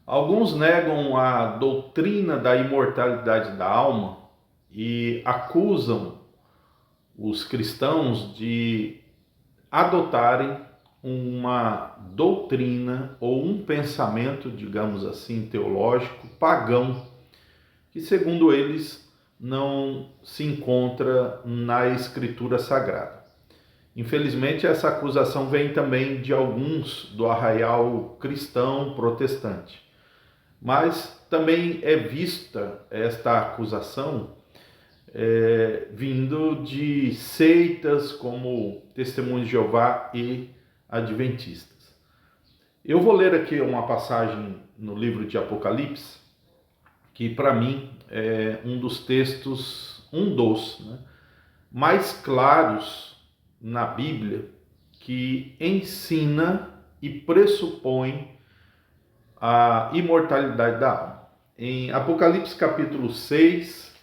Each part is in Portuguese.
Alguns negam a doutrina da imortalidade da alma e acusam os cristãos de adotarem uma doutrina ou um pensamento, digamos assim, teológico pagão, que segundo eles não se encontra na Escritura Sagrada. Infelizmente, essa acusação vem também de alguns do arraial cristão protestante. Mas também é vista esta acusação vindo de seitas como Testemunhos de Jeová e Adventistas. Eu vou ler aqui uma passagem no livro de Apocalipse, que para mim é um dos textos, mais claros na Bíblia, que ensina e pressupõe a imortalidade da alma. Em Apocalipse capítulo 6,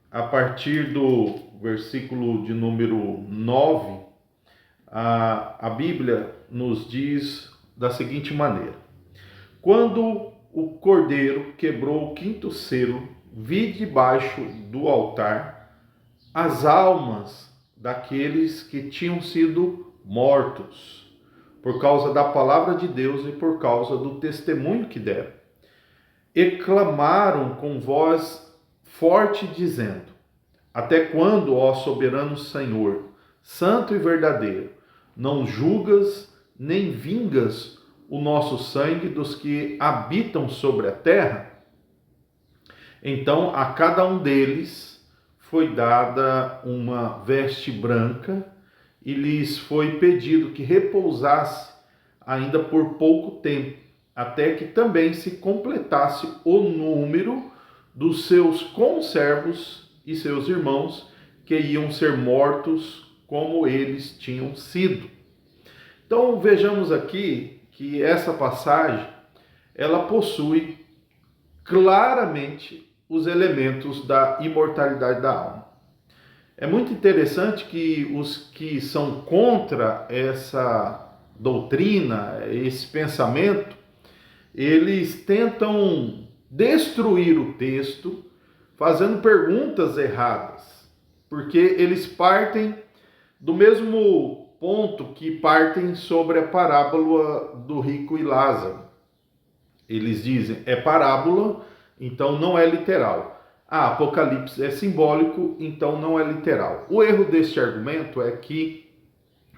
a partir do versículo de número 9, a Bíblia nos diz da seguinte maneira: quando o cordeiro quebrou o quinto selo, vi debaixo do altar as almas daqueles que tinham sido mortos por causa da palavra de Deus e por causa do testemunho que deram. E clamaram com voz forte, dizendo: até quando, ó soberano Senhor, santo e verdadeiro, não julgas nem vingas o nosso sangue dos que habitam sobre a terra? Então a cada um deles foi dada uma veste branca, e lhes foi pedido que repousasse ainda por pouco tempo, até que também se completasse o número dos seus conservos e seus irmãos, que iam ser mortos como eles tinham sido. Então vejamos aqui que essa passagem, ela possui claramente os elementos da imortalidade da alma. É muito interessante que os que são contra essa doutrina, esse pensamento, eles tentam destruir o texto fazendo perguntas erradas, porque eles partem do mesmo ponto que partem sobre a parábola do rico e Lázaro. Eles dizem, é parábola, então não é literal. Apocalipse é simbólico, então não é literal. O erro deste argumento é que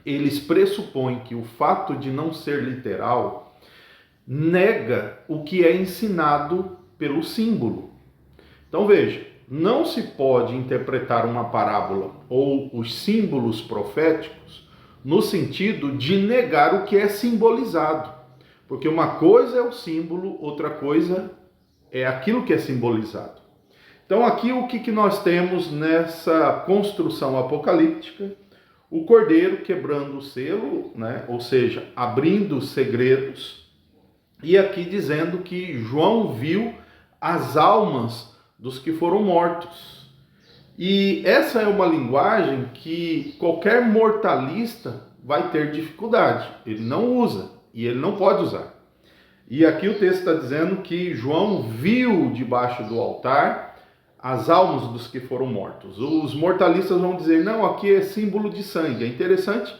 eles pressupõem que o fato de não ser literal nega o que é ensinado pelo símbolo. Então veja, não se pode interpretar uma parábola ou os símbolos proféticos no sentido de negar o que é simbolizado. Porque uma coisa é o símbolo, outra coisa é aquilo que é simbolizado. Então aqui o que nós temos nessa construção apocalíptica? O cordeiro quebrando o selo, ou seja, abrindo os segredos, e aqui dizendo que João viu as almas dos que foram mortos. E essa é uma linguagem que qualquer mortalista vai ter dificuldade, ele não usa e ele não pode usar. E aqui o texto está dizendo que João viu debaixo do altar as almas dos que foram mortos. Os mortalistas vão dizer, não, aqui é símbolo de sangue. É interessante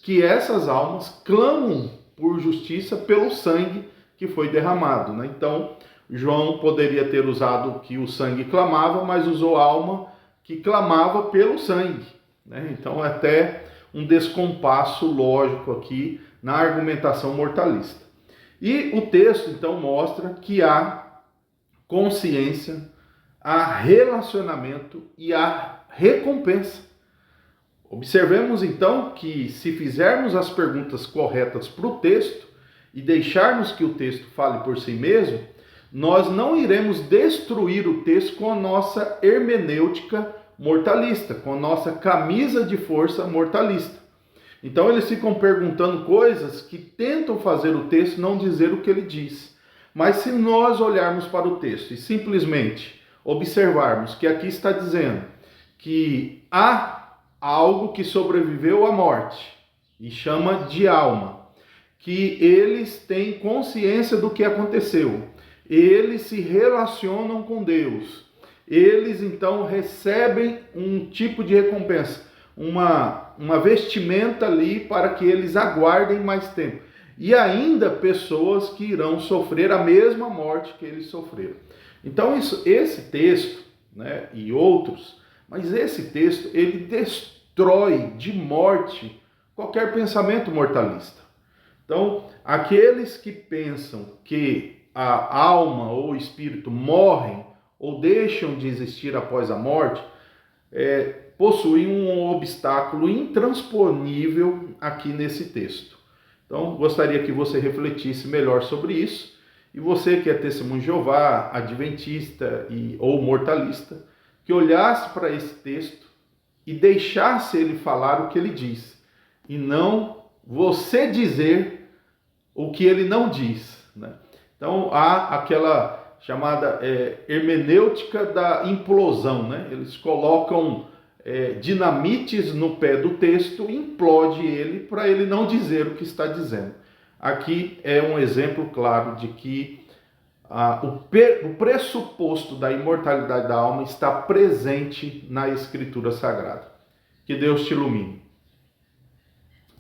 que essas almas clamam por justiça pelo sangue que foi derramado. Então, João poderia ter usado que o sangue clamava, mas usou a alma que clamava pelo sangue. Então, é até um descompasso lógico aqui na argumentação mortalista. E o texto, então, mostra que há consciência, há relacionamento e há recompensa. Observemos então que se fizermos as perguntas corretas para o texto e deixarmos que o texto fale por si mesmo, nós não iremos destruir o texto com a nossa hermenêutica mortalista, com a nossa camisa de força mortalista. Então eles ficam perguntando coisas que tentam fazer o texto não dizer o que ele diz. Mas se nós olharmos para o texto e simplesmente observarmos que aqui está dizendo que há algo que sobreviveu à morte e chama de alma, que eles têm consciência do que aconteceu, eles se relacionam com Deus. Eles então recebem um tipo de recompensa, uma vestimenta ali para que eles aguardem mais tempo. E ainda pessoas que irão sofrer a mesma morte que eles sofreram. Então esse texto, né, e outros, mas esse texto ele destrói de morte qualquer pensamento mortalista. Então, aqueles que pensam que a alma ou o espírito morrem ou deixam de existir após a morte, possuem um obstáculo intransponível aqui nesse texto. Então, gostaria que você refletisse melhor sobre isso. E você que é testemunho de Jeová, adventista ou mortalista, que olhasse para esse texto e deixasse ele falar o que ele diz, e não você dizer o que ele não diz, né? Então, há aquela chamada hermenêutica da implosão, né? Eles colocam dinamites no pé do texto, implode ele para ele não dizer o que está dizendo. Aqui é um exemplo claro de que o pressuposto da imortalidade da alma está presente na Escritura Sagrada. Que Deus te ilumine.